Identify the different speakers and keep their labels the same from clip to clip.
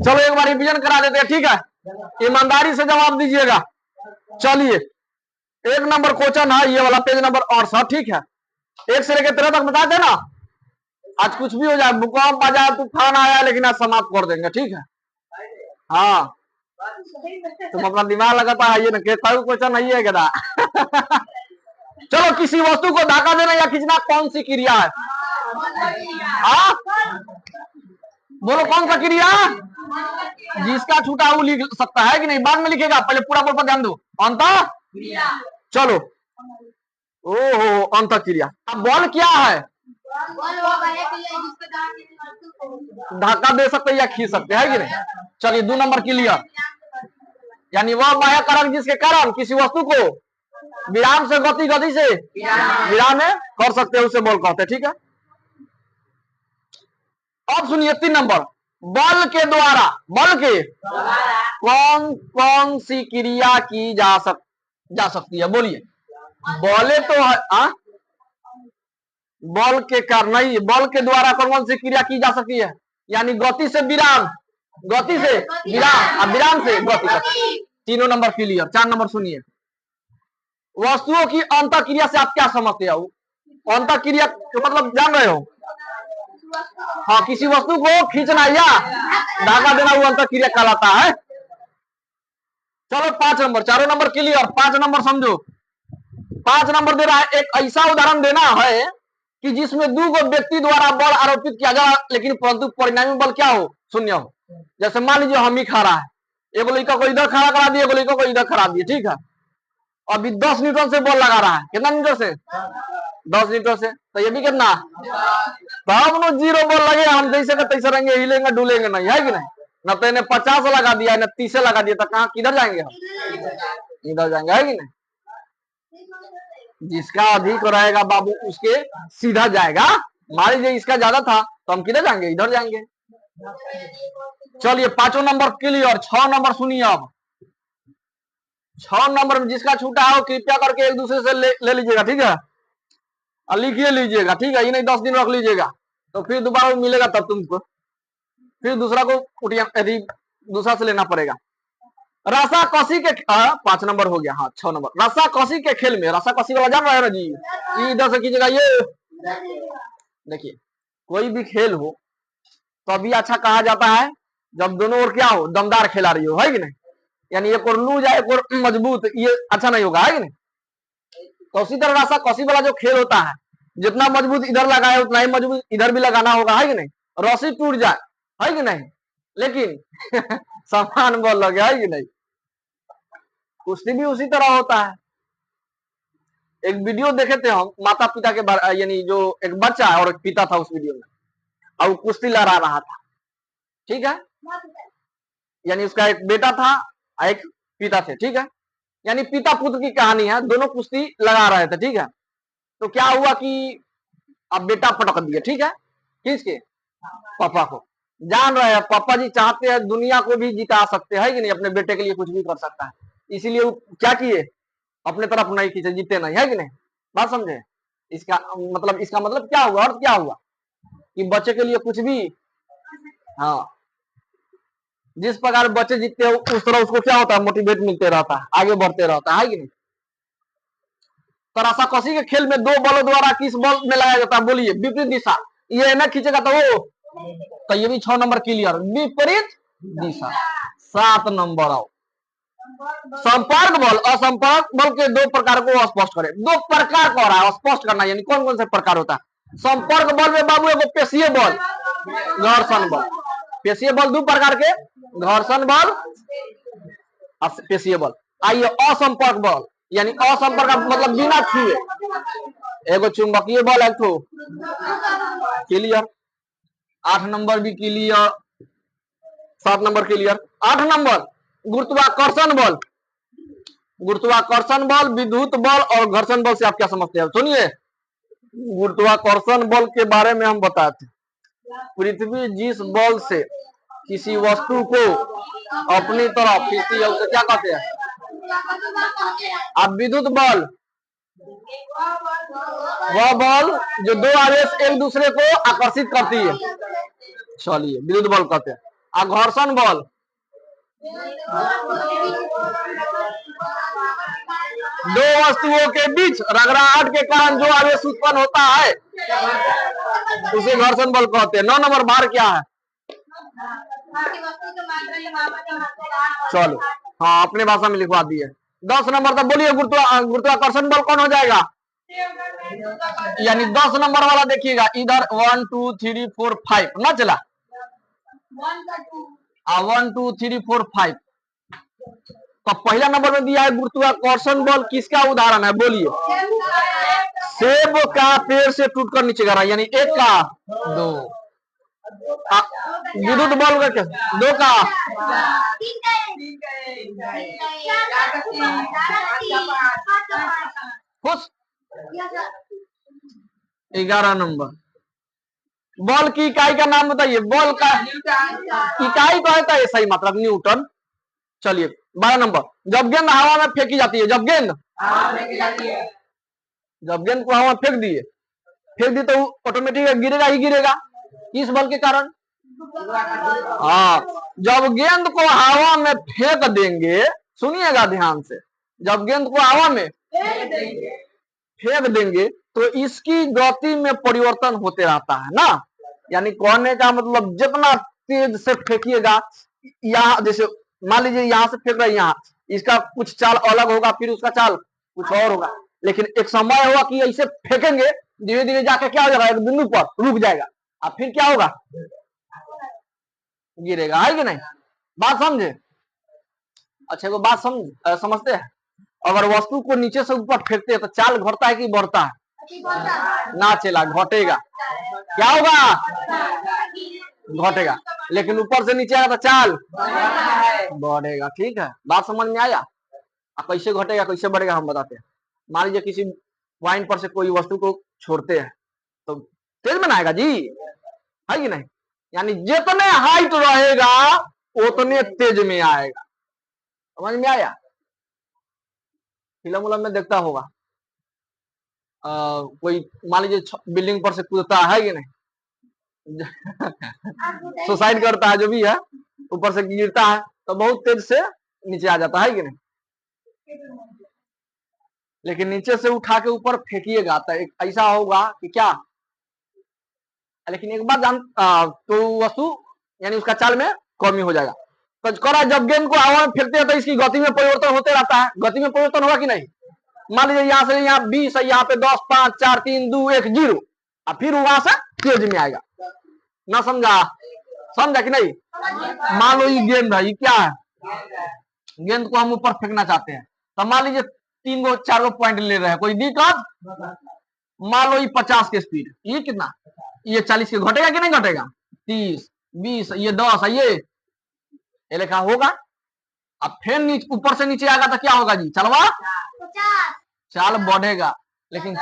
Speaker 1: चलो एक बार रिवीजन करा देते हैं, ठीक है, ईमानदारी से जवाब दीजिएगा। चलिए एक नंबर क्वेश्चन है ये वाला, पेज नंबर 68, ठीक है। 1 से लेकर 13 तक बता देना। आज कुछ भी हो जाए, भूकंप आ जाए, तूफान आया, लेकिन आज समाप्त कर देंगे, ठीक है। हाँ तुम अपना दिमाग लगाता है ये ना, क्वेश्चन नहीं है गधा। चलो किसी वस्तु को धक्का देना या खींचना कौन सी क्रिया है? हाँ बोलो कौन सा क्रिया? जिसका छूटा वो लिख सकता है कि नहीं? बाद में लिखेगा, पहले पूरा पर ध्यान दो। अंतः चलो ओहो अंतः क्रिया। अब बल क्या है? धक्का दे सकते या खींच सकते हैं कि नहीं? चलिए 2 नंबर क्लियर, यानी वह बाह्य कारक जिसके कारण किसी वस्तु को विराम से गति से विराम में कर सकते हैं, उसे बल कहते हैं, ठीक है। अब सुनिए 3 नंबर, बल के कौन कौन सी क्रिया की जा सकती है? बोलिए। बले तो है, बल के कारण नहीं, बल के द्वारा कौन सी क्रिया की जा सकती है? यानी गति से विराम और विराम से गति तक। 3 नंबर क्लियर। 4 नंबर सुनिए, वस्तुओं की अंतः क्रिया से आप क्या समझते हो? अंतः क्रिया मतलब जान रहे हो? हाँ, किसी वस्तु को खींचना या धागा देना, वो अंतः क्रिया कहलाता है। चलो 5 नंबर, 4 नंबर क्लियर। 5 नंबर समझो, 5 नंबर दे रहा है, एक ऐसा उदाहरण देना है कि जिसमें 2 व्यक्ति द्वारा बल आरोपित किया जा, लेकिन परंतु परिणामी बल क्या हो? शून्य हो। जैसे मान लीजिए हम ही खड़ा है, एक लड़का को इधर खड़ा करा दिए, एक लड़का को इधर खड़ा दिए, ठीक है। अभी 10 न्यूटन से बल लगा रहा है, कितना न्यूटन से? 10 न्यूटन से। तो ये भी कितना? तब नो 0 बल लगे, हम जैसे का तैसे रहेंगे, हिलेंगे डुलेंगे नहीं, है कि नहीं? न तो इन्हें 50 लगा दिया, न 30 लगा दिया, तो कहाँ किधर जाएंगे हम? इधर जाएंगे, है कि नहीं? जिसका अधिक रहेगा बाबू उसके सीधा जाएगा। मान लीजिए इसका ज्यादा था तो हम किधर जाएंगे? इधर जाएंगे। चलिए 5 नंबर क्लियर। 6 नंबर सुनिए। अब 6 नंबर में जिसका छूटा है वो कृपया करके एक दूसरे से ले लीजिएगा, ठीक है, और लिखिए लीजिएगा, ठीक है। ये नहीं 10 दिन रख लीजिएगा, तो फिर दोबारा मिलेगा तब तुमको, फिर दूसरा को यदि दूसरा से लेना पड़ेगा। रस्साकसी के 5 नंबर हो गया। हाँ 6 नंबर, रस्साकसी के खेल में, रस्साकसी वाला जान रहे हैं ना जी? इधर से कीजिएगा, ये देखिए, कोई भी खेल हो तो अभी अच्छा कहा जाता है जब दोनों ओर क्या हो, दमदार खिलाड़ी हो, है कि नहीं? यानी एक और लूज है, एक और मजबूत, ये अच्छा नहीं होगा, है कि नहीं? तो उसी तरह रस्साकसी वाला जो खेल होता है, जितना मजबूत इधर लगाए उतना ही मजबूत इधर भी लगाना होगा, है कि नहीं? रस्सी टूट जाए, है कि नहीं? लेकिन समान बल लगे, है कि नहीं? कुश्ती भी उसी तरह होता है। एक वीडियो देखे थे हम, माता पिता के बारे, यानी जो एक बच्चा है और एक पिता था उस वीडियो में, और कुश्ती लड़ा रहा था, ठीक है। यानी उसका एक बेटा था, एक पिता थे, ठीक है। यानी पिता पुत्र की कहानी है, दोनों कुश्ती लगा रहे थे, ठीक है। तो क्या हुआ कि अब बेटा पटक दिया, ठीक है, किसके? पापा को। जान रहे हैं पापा जी चाहते हैं दुनिया को भी जिता सकते हैं कि नहीं, अपने बेटे के लिए कुछ भी कर सकता है, इसीलिए वो क्या किए, अपने तरफ नहीं खींचे, जीते नहीं, है कि नहीं? बात समझे? इसका मतलब क्या हुआ, अर्थ क्या हुआ कि बच्चे के लिए कुछ भी, हाँ, जिस प्रकार बच्चे जीतते हैं उस तरह उसको क्या होता है, मोटिवेट मिलते रहता है, आगे बढ़ते रहता है कि नहीं? तो रस्साकसी के खेल में 2 बलों द्वारा किस बल में लगाया जाता है? बोलिए। विपरीत दिशा। ये ना खींचेगा तो वो, तो ये भी 6 नंबर क्लियर, विपरीत दिशा। 7 नंबर आओ, संपर्क बल, असंपर्क बल के 2 प्रकार को स्पष्ट करें। 2 प्रकार को रहा है स्पष्ट करना, यानी कौन कौन से प्रकार होता है? संपर्क बल में बाबू एगो पेशीय बल, घर्षण बल। पेशीय बल 2 प्रकार के, घर्षण बल, पेशीय बल। आइए असंपर्क बल, यानी असंपर्क मतलब बिना छुए, एगो चुंबकीय बल, एक तो क्लियर। 8 नंबर भी क्लियर। 7 number clear. 8 नंबर गुरुत्वाकर्षण बल। गुरुत्वाकर्षण बल, विद्युत बल और घर्षण बल से आप क्या समझते हैं? सुनिए, गुरुत्वाकर्षण बल के बारे में हम बताते हैं। पृथ्वी जिस बल से किसी वस्तु को अपनी तरफ खींचती है उसे क्या कहते हैं? अब विद्युत बल वह बल जो 2 आवेश एक दूसरे को आकर्षित करती है, चलिए विद्युत बल कहते हैं। घर्षण बल दो वस्तुओं के बीच रगड़ाहट के कारण जो आवेश उत्पन्न होता है उसे घर्षण बल कहते हैं। 9 नंबर भार क्या है? चलो हाँ अपने भाषा में लिखवा दिए। 10 नंबर तक बोलिए गुरुत्वाकर्षण बल कौन हो जाएगा? यानी 10 नंबर वाला देखिएगा इधर 1 2 3 4 5 ना चला 1 2 3 4 5 तो पहला नंबर में दिया है गुरुत्वाकर्षण बल किसका उदाहरण है? बोलिए। सेब का पेड़ से टूटकर नीचे गिरा यानी 1 का 2 विद्युत बल का क्या 2 का खुश 11 नंबर बल की इकाई का नाम बताइए। बल का इकाई तो है सही मतलब न्यूटन। चलिए 12 नंबर जब गेंद हवा में फेंकी जाती है जब गेंद को हवा में फेंक दी तो ऑटोमेटिक गिरेगा ही गिरेगा किस बल के कारण? हाँ जब गेंद को हवा में फेंक देंगे सुनिएगा ध्यान से जब गेंद को हवा में फेंक देंगे तो इसकी गति में परिवर्तन होते रहता है ना। यानी कहने का मतलब जितना तेज से फेंकिएगा यहाँ जैसे मान लीजिए यहाँ से फेंक रहे यहाँ इसका कुछ चाल अलग होगा फिर उसका चाल कुछ और होगा लेकिन एक समय होगा कि ऐसे फेंकेंगे धीरे धीरे जाके क्या हो जाएगा एक बिंदु पर रुक जाएगा अब फिर क्या होगा गिरेगा है कि नहीं? बात समझे? अच्छा वो बात समझते हैं। अगर वस्तु को नीचे से ऊपर फेंकते हैं तो चाल घटता है कि बढ़ता है? ना चला घटेगा। क्या होगा? घटेगा। लेकिन ऊपर से नीचे आएगा तो चाल बढ़ेगा। ठीक है बात समझ में आया? कैसे घटेगा कैसे बढ़ेगा हम बताते हैं। मान लीजिए किसी पॉइंट पर से कोई वस्तु को छोड़ते हैं तो तेज में आएगा जी है कि नहीं? यानी जितने हाइट रहेगा उतने तेज में आएगा। समझ में आया? फिल्म उलम में देखता होगा कोई मान लीजिए बिल्डिंग पर से कूदता है कि नहीं सुसाइड करता है जो भी है ऊपर से गिरता है तो बहुत तेज से नीचे आ जाता है कि नहीं? लेकिन नीचे से उठा के ऊपर फेंकिएगा तो ऐसा होगा कि क्या लेकिन एक बार तो वस्तु यानी उसका चाल में कमी हो जाएगा। तो करा जब गेंद को हवा में फेंकते हैं तो इसकी गति में परिवर्तन होते रहता है। गति में परिवर्तन होगा कि नहीं? मान लीजिए यहाँ से यहाँ 20 है यहाँ पे 10 5 4 3 2 1 0 और फिर वहां से तेज में आएगा ना। समझा कि नहीं? मान लो ये गेंद है ये क्या है गेंद को हम ऊपर फेंकना चाहते हैं तो मान लीजिए 3 गो 4 गो पॉइंट ले रहे हैं कोई दिक्कत? मान लो ये 50 के स्पीड ये कितना ये 40 के घटेगा कि नहीं घटेगा? 30 20 ये 10 है ये लिखा होगा। अब फिर ऊपर से नीचे आएगा तो क्या होगा जी? चलवा चाल बढ़ेगा लेकिन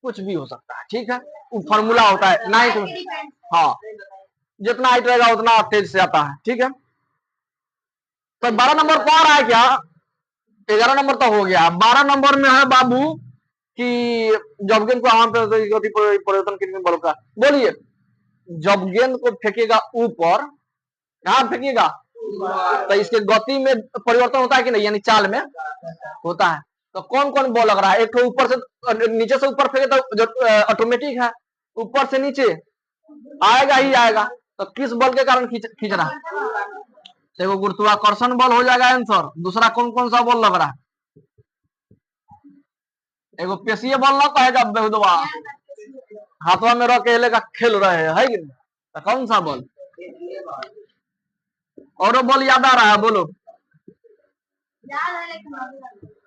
Speaker 1: कुछ भी हो सकता है। ठीक है वो फॉर्मूला होता है ना हाँ जितना हाइट रहेगा उतना तेज से आता है। ठीक है तो 12 नंबर कौन रहा है क्या? 11 नंबर तो हो गया। 12 नंबर में है बाबू कि जब गेंद को हवा में गति परिवर्तन कितने बल का? बोलिए। जब गेंद को फेंकेगा ऊपर कहाँ फेंकेगा तो इसके गति में परिवर्तन होता है कि नहीं? यानी चाल में होता है। तो कौन कौन बल लग रहा है? एक तो ऊपर से नीचे से ऊपर फेंके तो जो ऑटोमेटिक है ऊपर से नीचे आएगा ही आएगा। तो किस बल के कारण खींच रहा है? देखो गुरुत्वाकर्षण बल हो जाएगा आंसर। दूसरा कौन कौन सा बल लग रहा है? एगो पेशीय बल ना कहेगा बेहुदवा हाथवा में रख के लेकर खेल रहे है कि नहीं? तो कौन सा बल और बल याद आ रहा है? बोलो।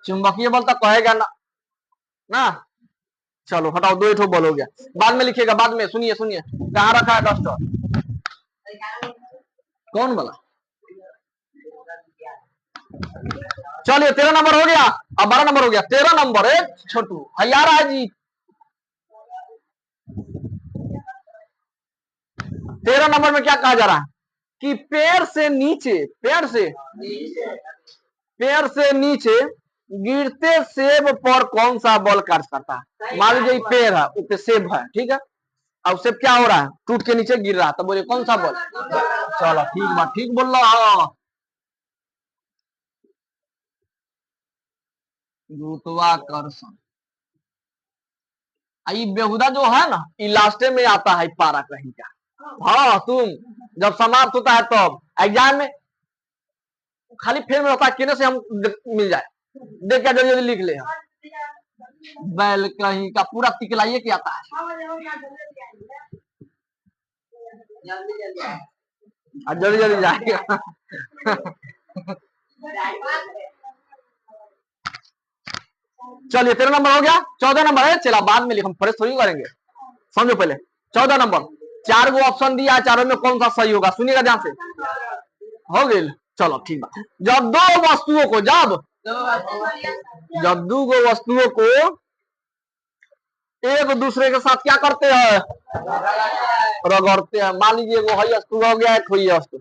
Speaker 1: चुंबकीय बल तो कहेगा ना चलो हटाओ 2 ठो बल हो गया। बाद में लिखिएगा बाद में। सुनिए कहाँ रखा है डस्टर? कौन वाला? चलिए 13 नंबर हो गया अब 12 नंबर हो गया। 13 नंबर है छोटू हयारा है जी। 13 नंबर में क्या कहा जा रहा है कि पैर से नीचे गिरते सेब पर कौन सा बल कार्य करता है? मान लीजिए पैर है ऊपर सेब है ठीक है अब सेब क्या हो रहा है, टूट के नीचे गिर रहा है, तो बोले कौन सा बल? चलो ठीक बोल रहा है। गुरुत्वाकर्षण। ये बेहुदा जो है ना, ये लास्टे में आता है पारा कहीं का। हाँ, तुम जब समाप्त होता है तब एग्जाम में खाली फेल में होता है, किने से हम मिल जाए, देख क्या जल्दी जल्दी लिख ले। बैल कहीं का पूरा तिकलाइए क्या आता है, जल्दी जल्दी जाएगा। चलिए 13 नंबर हो गया। 14 नंबर है, चला बाद में लिख, हम परेश थोड़ी करेंगे, समझो पहले। 14 नंबर 4 गो ऑप्शन दिया, चारों में कौन सा सही होगा, सुनिएगा ध्यान से। हो गए, चलो ठीक बात। जब दो वस्तुओं को जब दो गो वस्तुओं को एक दूसरे के साथ क्या करते हैं, रगड़ते हैं। मान लीजिए वो है वस्तु हो गया, एक हुई वस्तु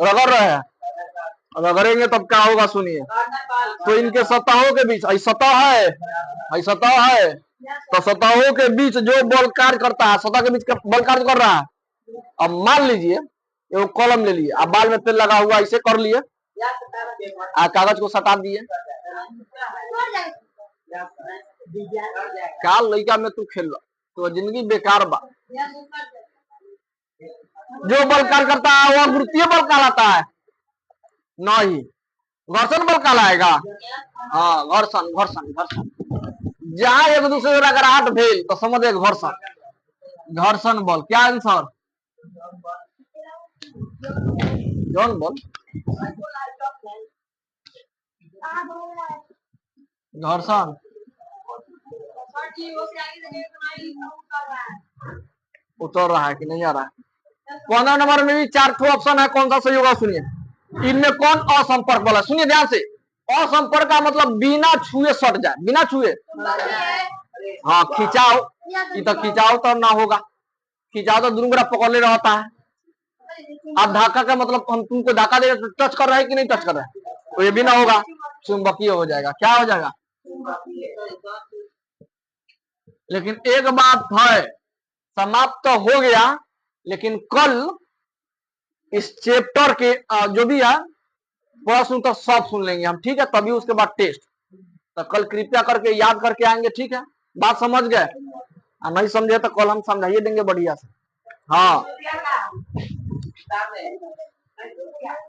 Speaker 1: रगड़ रहे हैं, रगड़ेंगे तब क्या होगा सुनिए। तो इनके सतहों के बीच सतह है, तो सतहों के बीच जो बल कार्य करता है, सतह के बीच बल कार्य कर रहा है। अब मान लीजिए वो कॉलम ले लिए, अब बाल में तेल लगा हुआ, इसे कर लिए, कागज को सटा दिए। क्या लड़का में तू खेल तो जिंदगी बेकार बा। जो बल कार्य करता है वह गुरुत्वीय बल कहलाता है, नहीं घर्षण बल कहलाएगा। हाँ, घर्षण जहां एक दूसरे से रगड़ाहट भेल तो समझ एक घर्षण बल। क्या आंसर, जौन बल घर्षण। उतर रहा है कि नहीं आ रहा है। 15 नंबर में भी 4 ऑप्शन है, कौन सा सही होगा सुनिए। इनमें कौन असंपर्क बल है, सुनिए ध्यान से। असंपर्क का मतलब बिना छुए सट जाए, बिना छुए। हाँ, खिंचाव, ये तो खिंचाव तो ना होगा, खिंचाव तो दूसरा पकड़ले रहता है। अब धक्का का मतलब हम तुमको धक्का दे टच कर रहे हैं कि नहीं टच कर रहे हैं, तो ये भी ना होगा, चुंबकीय हो जाएगा। क्या हो जाएगा, लेकिन एक बात है, समाप्त तो हो गया, लेकिन कल इस चैप्टर के जो भी है प्रश्न तो सब सुन लेंगे हम, ठीक है, तभी उसके बाद टेस्ट। तो कल कृपया करके याद करके आएंगे, ठीक है, बात समझ गए। नहीं समझे तो कल हम समझाइए देंगे बढ़िया से। हाँ।